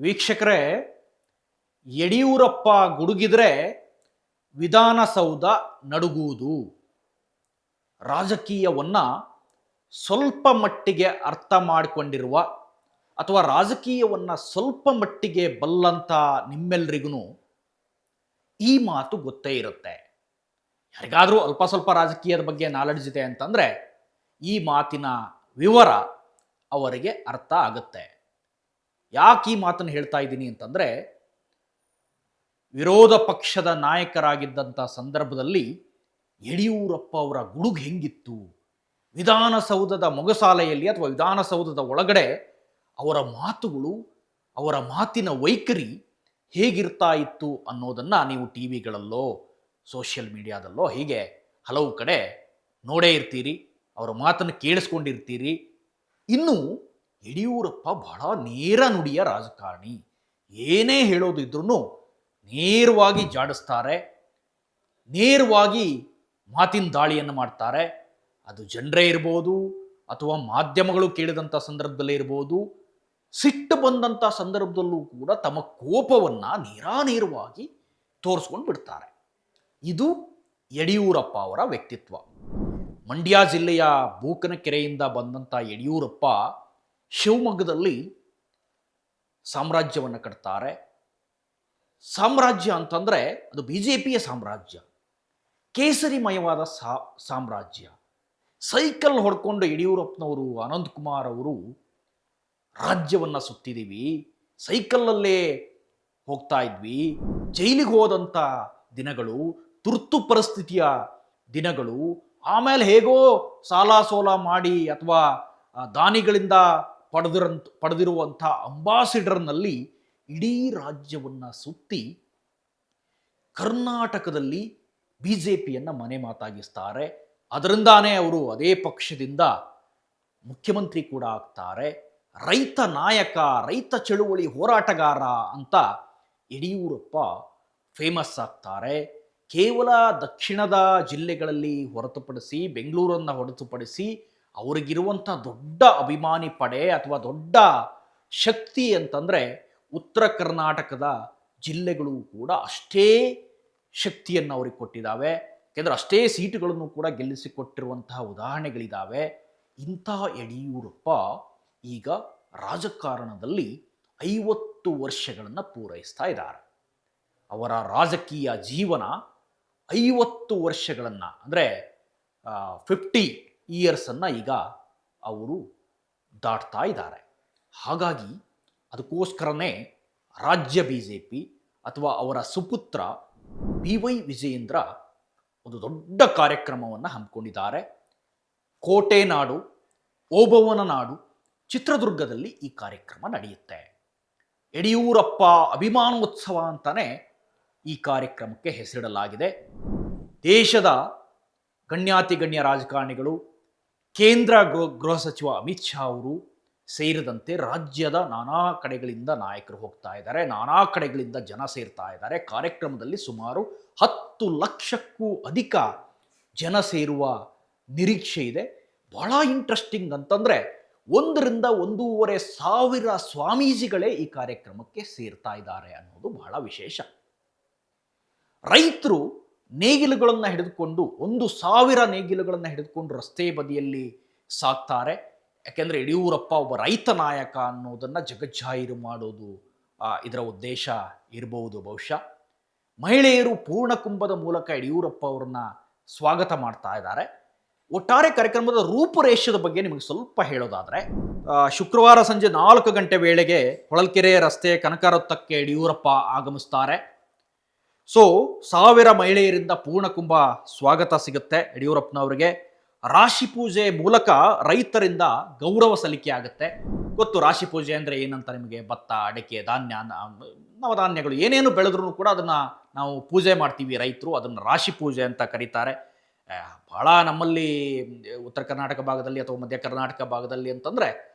ವೀಕ್ಷಕರೇ, ಯಡಿಯೂರಪ್ಪ ಗುಡುಗಿದ್ರೆ ವಿಧಾನಸೌಧ ನಡುಗುವುದು. ರಾಜಕೀಯವನ್ನ ಸ್ವಲ್ಪ ಮಟ್ಟಿಗೆ ಅರ್ಥ ಮಾಡಿಕೊಂಡಿರುವ ಅಥವಾ ರಾಜಕೀಯವನ್ನ ಸ್ವಲ್ಪ ಮಟ್ಟಿಗೆ ಬಲ್ಲಂತ ನಿಮ್ಮೆಲ್ಲರಿಗೂ ಈ ಮಾತು ಗೊತ್ತೇ ಇರುತ್ತೆ. ಯಾರಿಗಾದರೂ ಅಲ್ಪ ಸ್ವಲ್ಪ ರಾಜಕೀಯದ ಬಗ್ಗೆ ನಾಲೆಡ್ಜ್ ಇದೆ ಅಂತಂದ್ರೆ ಈ ಮಾತಿನ ವಿವರ ಅವರಿಗೆ ಅರ್ಥ ಆಗುತ್ತೆ. ಯಾಕೆ ಈ ಮಾತನ್ನು ಹೇಳ್ತಾ ಇದ್ದೀನಿ ಅಂತಂದ್ರೆ, ವಿರೋಧ ಪಕ್ಷದ ನಾಯಕರಾಗಿದ್ದಂಥ ಸಂದರ್ಭದಲ್ಲಿ ಯಡಿಯೂರಪ್ಪ ಅವರ ಗುಡುಗು ಹೆಂಗಿತ್ತು, ವಿಧಾನಸೌಧದ ಮೊಗಸಾಲೆಯಲ್ಲಿ ಅಥವಾ ವಿಧಾನಸೌಧದ ಒಳಗಡೆ ಅವರ ಮಾತುಗಳು, ಅವರ ಮಾತಿನ ವೈಖರಿ ಹೇಗಿರ್ತಾ ಇತ್ತು ಅನ್ನೋದನ್ನು ನೀವು ಟಿ ವಿಗಳಲ್ಲೋ ಸೋಷಿಯಲ್ ಮೀಡಿಯಾದಲ್ಲೋ ಹೀಗೆ ಹಲವು ಕಡೆ ನೋಡೇ ಇರ್ತೀರಿ, ಅವರ ಮಾತನ್ನು ಕೇಳಿಸ್ಕೊಂಡಿರ್ತೀರಿ. ಇನ್ನು ಯಡಿಯೂರಪ್ಪ ಬಹಳ ನೇರ ನುಡಿಯ ರಾಜಕಾರಣಿ. ಏನೇ ಹೇಳೋದು ಇದ್ರೂ ನೇರವಾಗಿ ಜಾಡಿಸ್ತಾರೆ, ನೇರವಾಗಿ ಮಾತಿನ ದಾಳಿಯನ್ನು ಮಾಡ್ತಾರೆ. ಅದು ಜನರೇ ಇರ್ಬೋದು ಅಥವಾ ಮಾಧ್ಯಮಗಳು ಕೇಳಿದಂಥ ಸಂದರ್ಭದಲ್ಲೇ ಇರ್ಬೋದು, ಸಿಟ್ಟು ಬಂದಂಥ ಸಂದರ್ಭದಲ್ಲೂ ಕೂಡ ತಮ್ಮ ಕೋಪವನ್ನು ನೇರವಾಗಿ ತೋರಿಸ್ಕೊಂಡು ಬಿಡ್ತಾರೆ. ಇದು ಯಡಿಯೂರಪ್ಪ ಅವರ ವ್ಯಕ್ತಿತ್ವ. ಮಂಡ್ಯ ಜಿಲ್ಲೆಯ ಬೂಕನಕೆರೆಯಿಂದ ಬಂದಂಥ ಯಡಿಯೂರಪ್ಪ ಶಿವಮೊಗ್ಗದಲ್ಲಿ ಸಾಮ್ರಾಜ್ಯವನ್ನು ಕಟ್ತಾರೆ. ಸಾಮ್ರಾಜ್ಯ ಅಂತಂದರೆ ಅದು BJPಯ ಸಾಮ್ರಾಜ್ಯ, ಕೇಸರಿಮಯವಾದ ಸಾಮ್ರಾಜ್ಯ. ಸೈಕಲ್ ಹೊಡ್ಕೊಂಡು ಯಡಿಯೂರಪ್ಪನವರು, ಅನಂತಕುಮಾರ್ ಅವರು ರಾಜ್ಯವನ್ನು ಸುತ್ತಿದ್ದೀವಿ, ಸೈಕಲ್ಲಲ್ಲೇ ಹೋಗ್ತಾ ಇದ್ವಿ, ಜೈಲಿಗೆ ಹೋದಂಥ ದಿನಗಳು, ತುರ್ತು ಪರಿಸ್ಥಿತಿಯ ದಿನಗಳು, ಆಮೇಲೆ ಹೇಗೋ ಸಾಲ ಸೋಲ ಮಾಡಿ ಅಥವಾ ದಾನಿಗಳಿಂದ ಪಡೆದಿರುವಂಥ ಅಂಬಾಸಿಡರ್ನಲ್ಲಿ ಇಡೀ ರಾಜ್ಯವನ್ನು ಸುತ್ತಿ ಕರ್ನಾಟಕದಲ್ಲಿ BJPಯನ್ನು ಮನೆ ಮಾತಾಗಿಸ್ತಾರೆ. ಅದರಿಂದಾನೇ ಅವರು ಅದೇ ಪಕ್ಷದಿಂದ ಮುಖ್ಯಮಂತ್ರಿ ಕೂಡ ಆಗ್ತಾರೆ. ರೈತ ನಾಯಕ, ರೈತ ಚಳುವಳಿ ಹೋರಾಟಗಾರ ಅಂತ ಯಡಿಯೂರಪ್ಪ ಫೇಮಸ್ ಆಗ್ತಾರೆ. ಕೇವಲ ದಕ್ಷಿಣದ ಜಿಲ್ಲೆಗಳಲ್ಲಿ ಹೊರತುಪಡಿಸಿ, ಬೆಂಗಳೂರನ್ನು ಹೊರತುಪಡಿಸಿ ಅವರಿಗಿರುವಂಥ ದೊಡ್ಡ ಅಭಿಮಾನಿ ಪಡೆ ಅಥವಾ ದೊಡ್ಡ ಶಕ್ತಿ ಅಂತಂದರೆ ಉತ್ತರ ಕರ್ನಾಟಕದ ಜಿಲ್ಲೆಗಳು ಕೂಡ ಅಷ್ಟೇ ಶಕ್ತಿಯನ್ನು ಅವ್ರಿಗೆ ಕೊಟ್ಟಿದ್ದಾವೆ. ಯಾಕೆಂದರೆ ಅಷ್ಟೇ ಸೀಟುಗಳನ್ನು ಕೂಡ ಗೆಲ್ಲಿಸಿಕೊಟ್ಟಿರುವಂತಹ ಉದಾಹರಣೆಗಳಿದ್ದಾವೆ. ಇಂತಹ ಯಡಿಯೂರಪ್ಪ ಈಗ ರಾಜಕಾರಣದಲ್ಲಿ 50 ವರ್ಷಗಳನ್ನು ಪೂರೈಸ್ತಾ ಇದ್ದಾರೆ. ಅವರ ರಾಜಕೀಯ ಜೀವನ 50 ವರ್ಷಗಳನ್ನು ಅಂದರೆ 50 ಇಯರ್ಸನ್ನು ಈಗ ಅವರು ದಾಟ್ತಾ ಇದ್ದಾರೆ. ಹಾಗಾಗಿ ಅದಕ್ಕೋಸ್ಕರನೇ ರಾಜ್ಯ BJP ಅಥವಾ ಅವರ ಸುಪುತ್ರ BY ವಿಜಯೇಂದ್ರ ಒಂದು ದೊಡ್ಡ ಕಾರ್ಯಕ್ರಮವನ್ನು ಹಮ್ಮಿಕೊಂಡಿದ್ದಾರೆ. ಕೋಟೆ ನಾಡು, ಓಬವ್ವನ ನಾಡು ಚಿತ್ರದುರ್ಗದಲ್ಲಿ ಈ ಕಾರ್ಯಕ್ರಮ ನಡೆಯುತ್ತೆ. ಯಡಿಯೂರಪ್ಪ ಅಭಿಮಾನೋತ್ಸವ ಅಂತಾನೆ ಈ ಕಾರ್ಯಕ್ರಮಕ್ಕೆ ಹೆಸರಿಡಲಾಗಿದೆ. ದೇಶದ ಗಣ್ಯಾತಿಗಣ್ಯ ರಾಜಕಾರಣಿಗಳು, ಕೇಂದ್ರ ಗೃಹ ಸಚಿವ ಅಮಿತ್ ಶಾ ಅವರು ಸೇರಿದಂತೆ ರಾಜ್ಯದ ನಾನಾ ಕಡೆಗಳಿಂದ ನಾಯಕರು ಹೋಗ್ತಾ ಇದ್ದಾರೆ, ನಾನಾ ಕಡೆಗಳಿಂದ ಜನ ಸೇರ್ತಾ ಇದ್ದಾರೆ. ಕಾರ್ಯಕ್ರಮದಲ್ಲಿ ಸುಮಾರು 10 ಲಕ್ಷಕ್ಕೂ ಅಧಿಕ ಜನ ಸೇರುವ ನಿರೀಕ್ಷೆ ಇದೆ. ಬಹಳ ಇಂಟ್ರೆಸ್ಟಿಂಗ್ ಅಂತಂದರೆ 1ರಿಂದ 1.5 ಸಾವಿರ ಸ್ವಾಮೀಜಿಗಳೇ ಈ ಕಾರ್ಯಕ್ರಮಕ್ಕೆ ಸೇರ್ತಾ ಇದ್ದಾರೆ ಅನ್ನೋದು ಬಹಳ ವಿಶೇಷ. ರೈತರು ನೇಗಿಲುಗಳನ್ನು ಹಿಡಿದುಕೊಂಡು 1,000 ನೇಗಿಲುಗಳನ್ನು ಹಿಡಿದುಕೊಂಡು ರಸ್ತೆ ಬದಿಯಲ್ಲಿ ಸಾಕ್ತಾರೆ. ಯಾಕೆಂದರೆ ಯಡಿಯೂರಪ್ಪ ಒಬ್ಬ ರೈತ ನಾಯಕ ಅನ್ನೋದನ್ನು ಜಗಜ್ಜಾಹೀರು ಮಾಡೋದು ಇದರ ಉದ್ದೇಶ ಇರಬಹುದು ಬಹುಶಃ. ಮಹಿಳೆಯರು ಪೂರ್ಣಕುಂಭದ ಮೂಲಕ ಯಡಿಯೂರಪ್ಪ ಅವರನ್ನ ಸ್ವಾಗತ ಮಾಡ್ತಾ ಇದ್ದಾರೆ. ಒಟ್ಟಾರೆ ಕಾರ್ಯಕ್ರಮದ ರೂಪುರೇಷದ ಬಗ್ಗೆ ನಿಮಗೆ ಸ್ವಲ್ಪ ಹೇಳೋದಾದರೆ, ಶುಕ್ರವಾರ ಸಂಜೆ 4 ಗಂಟೆ ವೇಳೆಗೆ ಹೊಳಲ್ಕೆರೆ ರಸ್ತೆ ಕನಕವೃತ್ತಕ್ಕೆ ಯಡಿಯೂರಪ್ಪ ಆಗಮಿಸ್ತಾರೆ. ಸೊ 1000 ಮಹಿಳೆಯರಿಂದ ಪೂರ್ಣಕುಂಭ ಸ್ವಾಗತ ಸಿಗುತ್ತೆ ಯಡಿಯೂರಪ್ಪನವರಿಗೆ. ರಾಶಿ ಪೂಜೆ ಮೂಲಕ ರೈತರಿಂದ ಗೌರವ ಸಲ್ಲಿಕೆ ಆಗುತ್ತೆ. ಗೊತ್ತು ರಾಶಿ ಪೂಜೆ ಅಂದರೆ ಏನಂತ ನಿಮಗೆ. ಭತ್ತ, ಅಡಿಕೆ, ಧಾನ್ಯ, ನವಧಾನ್ಯಗಳು ಏನೇನು ಬೆಳೆದ್ರೂ ಕೂಡ ಅದನ್ನು ನಾವು ಪೂಜೆ ಮಾಡ್ತೀವಿ. ರೈತರು ಅದನ್ನು ರಾಶಿ ಪೂಜೆ ಅಂತ ಕರೀತಾರೆ. ಭಾಳ ನಮ್ಮಲ್ಲಿ ಉತ್ತರ ಕರ್ನಾಟಕ ಭಾಗದಲ್ಲಿ ಅಥವಾ ಮಧ್ಯ ಕರ್ನಾಟಕ ಭಾಗದಲ್ಲಿ ಅಂತಂದರೆ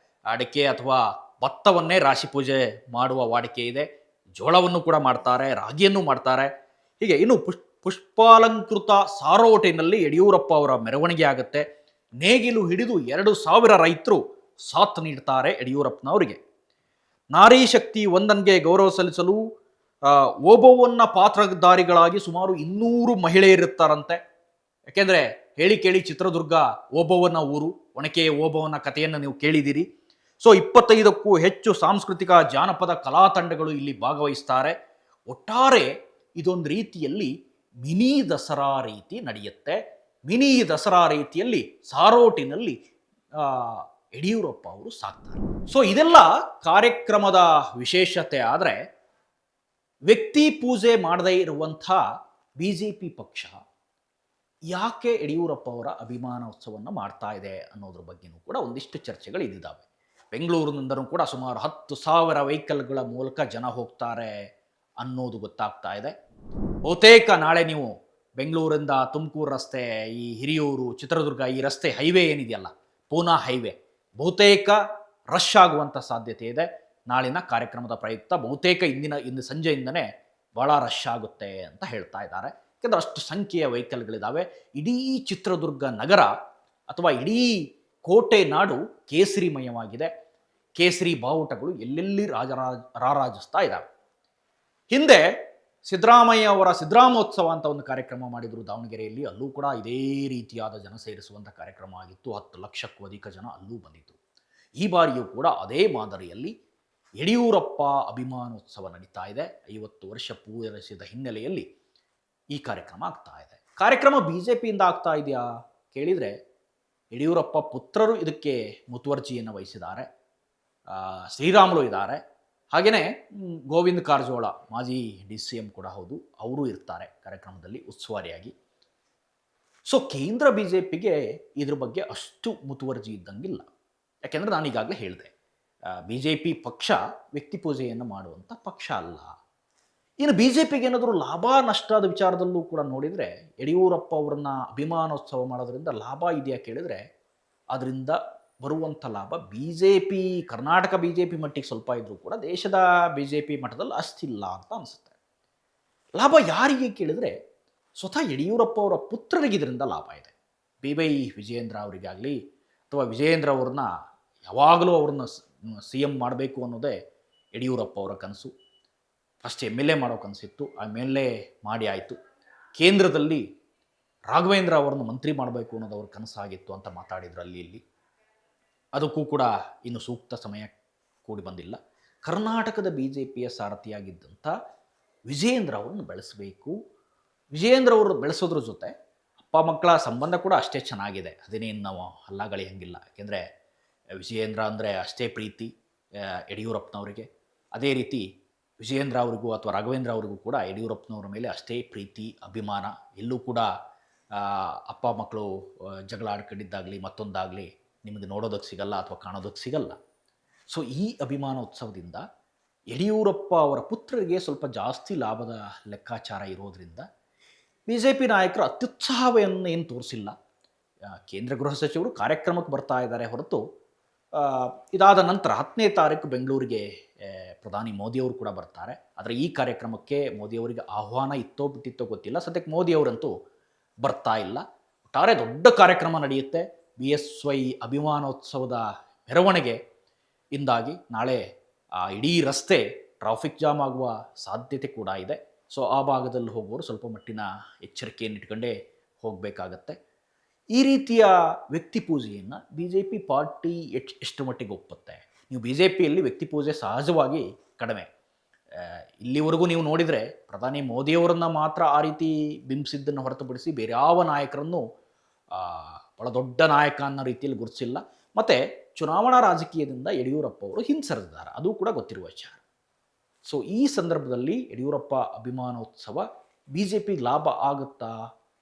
ಅಡಿಕೆ ಅಥವಾ ಭತ್ತವನ್ನೇ ರಾಶಿ ಪೂಜೆ ಮಾಡುವ ವಾಡಿಕೆ ಇದೆ. ಜೋಳವನ್ನು ಕೂಡ ಮಾಡ್ತಾರೆ, ರಾಗಿಯನ್ನು ಮಾಡ್ತಾರೆ. ಹೀಗೆ ಇನ್ನು ಪುಷ್ಪಾಲಂಕೃತ ಸಾರೋಟಿನಲ್ಲಿ ಯಡಿಯೂರಪ್ಪ ಅವರ ಮೆರವಣಿಗೆ ಆಗುತ್ತೆ. ನೇಗಿಲು ಹಿಡಿದು 2,000 ರೈತರು ಸಾಥ್ ನೀಡ್ತಾರೆ ಯಡಿಯೂರಪ್ಪನವರಿಗೆ. ನಾರಿ ಶಕ್ತಿ ವಂದನ್ಗೆ ಗೌರವ ಸಲ್ಲಿಸಲು ಓಬವ್ವನ ಪಾತ್ರಧಾರಿಗಳಾಗಿ ಸುಮಾರು 200 ಮಹಿಳೆಯರಿರ್ತಾರಂತೆ. ಯಾಕೆಂದ್ರೆ ಹೇಳಿ ಕೇಳಿ ಚಿತ್ರದುರ್ಗ ಓಬವ್ವನ ಊರು, ಒಣಕೆಯ ಓಬವ್ವನ ಕಥೆಯನ್ನು ನೀವು ಕೇಳಿದ್ದೀರಿ. ಸೊ 25ಕ್ಕೂ ಹೆಚ್ಚು ಸಾಂಸ್ಕೃತಿಕ ಜಾನಪದ ಕಲಾ ತಂಡಗಳು ಇಲ್ಲಿ ಭಾಗವಹಿಸ್ತಾರೆ. ಒಟ್ಟಾರೆ ಇದೊಂದು ರೀತಿಯಲ್ಲಿ ಮಿನಿ ದಸರಾ ರೀತಿ ನಡೆಯುತ್ತೆ. ಮಿನಿ ದಸರಾ ರೀತಿಯಲ್ಲಿ ಸಾರೋಟಿನಲ್ಲಿ ಯಡಿಯೂರಪ್ಪ ಅವರು ಸಾಕ್ತಾರೆ. ಸೊ ಇದೆಲ್ಲ ಕಾರ್ಯಕ್ರಮದ ವಿಶೇಷತೆ. ಆದರೆ ವ್ಯಕ್ತಿ ಪೂಜೆ ಮಾಡದೇ ಇರುವಂಥ BJP ಪಕ್ಷ ಯಾಕೆ ಯಡಿಯೂರಪ್ಪ ಅವರ ಅಭಿಮಾನೋತ್ಸವವನ್ನು ಮಾಡ್ತಾ ಇದೆ ಅನ್ನೋದ್ರ ಬಗ್ಗೆನೂ ಕೂಡ ಒಂದಿಷ್ಟು ಚರ್ಚೆಗಳು ಇದ್ದಾವೆ. ಬೆಂಗಳೂರಿನಿಂದಲೂ ಕೂಡ ಸುಮಾರು 10,000 ವೆಹಿಕಲ್ಗಳ ಮೂಲಕ ಜನ ಹೋಗ್ತಾರೆ ಅನ್ನೋದು ಗೊತ್ತಾಗ್ತಾ ಇದೆ. ಬಹುತೇಕ ನಾಳೆ ನೀವು ಬೆಂಗಳೂರಿಂದ ತುಮಕೂರು ರಸ್ತೆ, ಈ ಹಿರಿಯೂರು, ಚಿತ್ರದುರ್ಗ ಈ ರಸ್ತೆ ಹೈವೇ ಏನಿದೆಯಲ್ಲ, ಪೂನಾ ಹೈವೇ, ಬಹುತೇಕ ರಶ್ ಆಗುವಂಥ ಸಾಧ್ಯತೆ ಇದೆ. ನಾಳಿನ ಕಾರ್ಯಕ್ರಮದ ಪ್ರಯುಕ್ತ ಬಹುತೇಕ ಇಂದು ಸಂಜೆಯಿಂದನೇ ಭಾಳ ರಶ್ ಆಗುತ್ತೆ ಅಂತ ಹೇಳ್ತಾ ಇದ್ದಾರೆ. ಯಾಕೆಂದರೆ ಅಷ್ಟು ಸಂಖ್ಯೆಯ ವೆಹಿಕಲ್ಗಳಿದ್ದಾವೆ. ಇಡೀ ಚಿತ್ರದುರ್ಗ ನಗರ ಅಥವಾ ಇಡೀ ಕೋಟೆ ನಾಡು ಕೇಸರಿಮಯವಾಗಿದೆ. ಕೇಸರಿ ಬಾವುಟಗಳು ಎಲ್ಲೆಲ್ಲಿ ರಾರಾಜಿಸ್ತಾ ಇದ್ದಾವೆ. ಹಿಂದೆ ಸಿದ್ದರಾಮಯ್ಯ ಅವರ ಸಿದ್ದರಾಮೋತ್ಸವ ಅಂತ ಒಂದು ಕಾರ್ಯಕ್ರಮ ಮಾಡಿದರು ದಾವಣಗೆರೆಯಲ್ಲಿ. ಅಲ್ಲೂ ಕೂಡ ಇದೇ ರೀತಿಯಾದ ಜನ ಸೇರಿಸುವಂಥ ಕಾರ್ಯಕ್ರಮ ಆಗಿತ್ತು. 10 ಲಕ್ಷಕ್ಕೂ ಅಧಿಕ ಜನ ಅಲ್ಲೂ ಬಂದಿತ್ತು. ಈ ಬಾರಿಯೂ ಕೂಡ ಅದೇ ಮಾದರಿಯಲ್ಲಿ ಯಡಿಯೂರಪ್ಪ ಅಭಿಮಾನೋತ್ಸವ ನಡೀತಾ ಇದೆ. 50 ವರ್ಷ ಪೂರೈಸಿದ ಹಿನ್ನೆಲೆಯಲ್ಲಿ ಈ ಕಾರ್ಯಕ್ರಮ ಆಗ್ತಾ ಇದೆ. ಕಾರ್ಯಕ್ರಮ BJPಯಿಂದ ಆಗ್ತಾ ಇದೆಯಾ ಕೇಳಿದರೆ, ಯಡಿಯೂರಪ್ಪ ಪುತ್ರರು ಇದಕ್ಕೆ ಮುತುವರ್ಜಿಯನ್ನು ವಹಿಸಿದ್ದಾರೆ. ಶ್ರೀರಾಮುಲು ಇದ್ದಾರೆ, ಹಾಗೆಯೇ ಗೋವಿಂದ ಕಾರಜೋಳ ಮಾಜಿ DCM ಕೂಡ ಹೌದು, ಅವರು ಇರ್ತಾರೆ ಕಾರ್ಯಕ್ರಮದಲ್ಲಿ ಉಸ್ತುವಾರಿಯಾಗಿ. ಸೊ ಕೇಂದ್ರ BJPಗೆ ಇದ್ರ ಬಗ್ಗೆ ಅಷ್ಟು ಮುತುವರ್ಜಿ ಇದ್ದಂಗಿಲ್ಲ. ಯಾಕೆಂದರೆ ನಾನು ಈಗಾಗಲೇ ಹೇಳಿದೆ, BJP ಪಕ್ಷ ವ್ಯಕ್ತಿ ಪೂಜೆಯನ್ನು ಮಾಡುವಂಥ ಪಕ್ಷ ಅಲ್ಲ. ಇನ್ನು BJPಗೆ ಏನಾದರೂ ಲಾಭ ನಷ್ಟದ ವಿಚಾರದಲ್ಲೂ ಕೂಡ ನೋಡಿದರೆ, ಯಡಿಯೂರಪ್ಪ ಅವರನ್ನ ಅಭಿಮಾನೋತ್ಸವ ಮಾಡೋದ್ರಿಂದ ಲಾಭ ಇದೆಯಾ ಕೇಳಿದರೆ, ಅದರಿಂದ ಬರುವಂಥ ಲಾಭ BJP ಕರ್ನಾಟಕ BJP ಮಟ್ಟಿಗೆ ಸ್ವಲ್ಪ ಇದ್ದರೂ ಕೂಡ ದೇಶದ BJP ಮಟ್ಟದಲ್ಲಿ ಅಷ್ಟಿಲ್ಲ ಅಂತ ಅನಿಸುತ್ತೆ. ಲಾಭ ಯಾರಿಗೆ ಕೇಳಿದರೆ, ಸ್ವತಃ ಯಡಿಯೂರಪ್ಪ ಅವರ ಪುತ್ರರಿಗೆ ಇದರಿಂದ ಲಾಭ ಇದೆ. BY ವಿಜಯೇಂದ್ರ ಅವರಿಗಾಗಲಿ ಅಥವಾ ವಿಜಯೇಂದ್ರ ಅವ್ರನ್ನ ಯಾವಾಗಲೂ ಅವ್ರನ್ನ CM ಮಾಡಬೇಕು ಅನ್ನೋದೇ ಯಡಿಯೂರಪ್ಪ ಅವರ ಕನಸು. ಫಸ್ಟ್ MLA ಮಾಡೋ ಕನಸಿತ್ತು, MLA ಮಾಡಿ ಆಯಿತು. ಕೇಂದ್ರದಲ್ಲಿ ರಾಘವೇಂದ್ರ ಅವರನ್ನು ಮಂತ್ರಿ ಮಾಡಬೇಕು ಅನ್ನೋದು ಅವ್ರ ಕನಸಾಗಿತ್ತು ಅಂತ ಮಾತಾಡಿದ್ರು ಅಲ್ಲಿ ಇಲ್ಲಿ. ಅದಕ್ಕೂ ಕೂಡ ಇನ್ನು ಸೂಕ್ತ ಸಮಯ ಕೂಡಿ ಬಂದಿಲ್ಲ. ಕರ್ನಾಟಕದ BJPಯ ಸಾರಥಿಯಾಗಿದ್ದಂಥ ವಿಜಯೇಂದ್ರ ಅವರನ್ನು ಬೆಳೆಸಬೇಕು. ವಿಜಯೇಂದ್ರ ಅವರು ಬೆಳೆಸೋದ್ರ ಜೊತೆ ಅಪ್ಪ ಮಕ್ಕಳ ಸಂಬಂಧ ಕೂಡ ಅಷ್ಟೇ ಚೆನ್ನಾಗಿದೆ. ಅದೇನೇನು ನಾವು ಹಲ್ಲಗಳಿಯಂಗಿಲ್ಲ. ಯಾಕೆಂದರೆ ವಿಜಯೇಂದ್ರ ಅಂದರೆ ಅಷ್ಟೇ ಪ್ರೀತಿ ಯಡಿಯೂರಪ್ಪನವರಿಗೆ. ಅದೇ ರೀತಿ ವಿಜಯೇಂದ್ರ ಅವರಿಗೂ ಅಥವಾ ರಾಘವೇಂದ್ರ ಅವರಿಗೂ ಕೂಡ ಯಡಿಯೂರಪ್ಪನವ್ರ ಮೇಲೆ ಅಷ್ಟೇ ಪ್ರೀತಿ ಅಭಿಮಾನ. ಎಲ್ಲೂ ಕೂಡ ಅಪ್ಪ ಮಕ್ಕಳು ಜಗಳ ಆಡ್ಕೊಂಡಿದ್ದಾಗಲಿ ಮತ್ತೊಂದಾಗಲಿ ನಿಮಗೆ ನೋಡೋದಕ್ಕೆ ಸಿಗಲ್ಲ ಅಥವಾ ಕಾಣೋದಕ್ಕೆ ಸಿಗಲ್ಲ. ಸೊ ಈ ಅಭಿಮಾನೋತ್ಸವದಿಂದ ಯಡಿಯೂರಪ್ಪ ಅವರ ಪುತ್ರರಿಗೆ ಸ್ವಲ್ಪ ಜಾಸ್ತಿ ಲಾಭದ ಲೆಕ್ಕಾಚಾರ ಇರೋದರಿಂದ BJP ನಾಯಕರು ಅತ್ಯುತ್ಸಾಹವನ್ನು ಏನು ತೋರಿಸಿಲ್ಲ. ಕೇಂದ್ರ ಗೃಹ ಸಚಿವರು ಕಾರ್ಯಕ್ರಮಕ್ಕೆ ಬರ್ತಾ ಇದ್ದಾರೆ ಹೊರತು, ಇದಾದ ನಂತರ 10ನೇ ತಾರೀಕು ಬೆಂಗಳೂರಿಗೆ ಪ್ರಧಾನಿ ಮೋದಿಯವರು ಕೂಡ ಬರ್ತಾರೆ. ಆದರೆ ಈ ಕಾರ್ಯಕ್ರಮಕ್ಕೆ ಮೋದಿಯವರಿಗೆ ಆಹ್ವಾನ ಇತ್ತೋ ಬಿಟ್ಟಿತ್ತೋ ಗೊತ್ತಿಲ್ಲ. ಸದ್ಯಕ್ಕೆ ಮೋದಿಯವರಂತೂ ಬರ್ತಾ ಇಲ್ಲ. ಒಟ್ಟಾರೆ ದೊಡ್ಡ ಕಾರ್ಯಕ್ರಮ ನಡೆಯುತ್ತೆ. BSY ಅಭಿಮಾನೋತ್ಸವದ ಮೆರವಣಿಗೆ ಇಂದಾಗಿ ನಾಳೆ ಇಡೀ ರಸ್ತೆ ಟ್ರಾಫಿಕ್ ಜಾಮ್ ಆಗುವ ಸಾಧ್ಯತೆ ಕೂಡ ಇದೆ. ಸೊ ಆ ಭಾಗದಲ್ಲಿ ಹೋಗುವವರು ಸ್ವಲ್ಪ ಮಟ್ಟಿನ ಎಚ್ಚರಿಕೆಯನ್ನು ಇಟ್ಕೊಂಡೇ ಹೋಗಬೇಕಾಗತ್ತೆ. ಈ ರೀತಿಯ ವ್ಯಕ್ತಿ ಪೂಜೆಯನ್ನು BJP ಪಾರ್ಟಿ ಎಷ್ಟು ಮಟ್ಟಿಗೆ ಒಪ್ಪುತ್ತೆ? ನೀವು BJPಯಲ್ಲಿ ವ್ಯಕ್ತಿ ಪೂಜೆ ಸಹಜವಾಗಿ ಕಡಿಮೆ. ಇಲ್ಲಿವರೆಗೂ ನೀವು ನೋಡಿದರೆ ಪ್ರಧಾನಿ ಮೋದಿಯವರನ್ನು ಮಾತ್ರ ಆ ರೀತಿ ಬಿಂಬಿಸಿದ್ದನ್ನು ಹೊರತುಪಡಿಸಿ ಬೇರೆ ಯಾವ ನಾಯಕರನ್ನು ಭಾಳ ದೊಡ್ಡ ನಾಯಕ ಅನ್ನೋ ರೀತಿಯಲ್ಲಿ ಗುರುತಿಸಿಲ್ಲ. ಮತ್ತು ಚುನಾವಣಾ ರಾಜಕೀಯದಿಂದ ಯಡಿಯೂರಪ್ಪ ಅವರು ಹಿಂಸರಿದ್ದಾರೆ, ಅದು ಕೂಡ ಗೊತ್ತಿರುವ ವಿಚಾರ. ಸೊ ಈ ಸಂದರ್ಭದಲ್ಲಿ ಯಡಿಯೂರಪ್ಪ ಅಭಿಮಾನೋತ್ಸವ BJP ಲಾಭ ಆಗುತ್ತಾ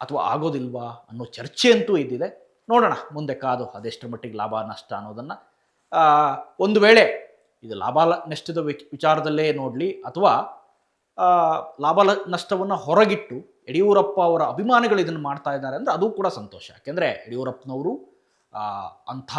ಅಥವಾ ಆಗೋದಿಲ್ವಾ ಅನ್ನೋ ಚರ್ಚೆ ಅಂತೂ ಇದ್ದಿದೆ. ನೋಡೋಣ ಮುಂದೆ ಕಾದು ಅದೆಷ್ಟರ ಮಟ್ಟಿಗೆ ಲಾಭ ನಷ್ಟ ಅನ್ನೋದನ್ನು. ಒಂದು ವೇಳೆ ಇದು ಲಾಭ ನಷ್ಟದ ವಿಚಾರದಲ್ಲೇ ನೋಡಲಿ ಅಥವಾ ಲಾಭ ನಷ್ಟವನ್ನು ಹೊರಗಿಟ್ಟು ಯಡಿಯೂರಪ್ಪ ಅವರ ಅಭಿಮಾನಿಗಳು ಇದನ್ನು ಮಾಡ್ತಾ ಇದ್ದಾರೆ ಅಂದರೆ ಅದು ಕೂಡ ಸಂತೋಷ. ಯಾಕೆಂದರೆ ಯಡಿಯೂರಪ್ಪನವರು ಅಂಥ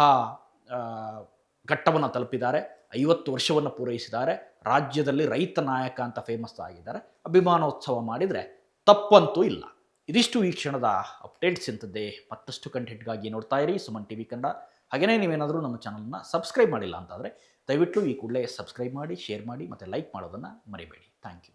ಘಟ್ಟವನ್ನು ತಲುಪಿದ್ದಾರೆ, 50 ವರ್ಷವನ್ನು ಪೂರೈಸಿದ್ದಾರೆ, ರಾಜ್ಯದಲ್ಲಿ ರೈತ ನಾಯಕ ಅಂತ ಫೇಮಸ್ ಆಗಿದ್ದಾರೆ. ಅಭಿಮಾನೋತ್ಸವ ಮಾಡಿದರೆ ತಪ್ಪಂತೂ ಇಲ್ಲ. ಇದಿಷ್ಟು ಈ ಕ್ಷಣದ ಅಪ್ಡೇಟ್ಸ್ ಇಂಥದ್ದೇ. ಮತ್ತಷ್ಟು ಕಂಟೆಂಟ್ಗಾಗಿ ನೋಡ್ತಾ ಇರಿ ಸುಮನ್ TV ಕನ್ನಡ. ಹಾಗೆಯೇ ನೀವೇನಾದರೂ ನಮ್ಮ ಚಾನಲ್ನ ಸಬ್ಸ್ಕ್ರೈಬ್ ಮಾಡಿಲ್ಲ ಅಂತಾದರೆ ದಯವಿಟ್ಟು ಈ ಕೂಡಲೇ ಸಬ್ಸ್ಕ್ರೈಬ್ ಮಾಡಿ, ಶೇರ್ ಮಾಡಿ ಮತ್ತು ಲೈಕ್ ಮಾಡೋದನ್ನು ಮರಿಬೇಡಿ. Thank you.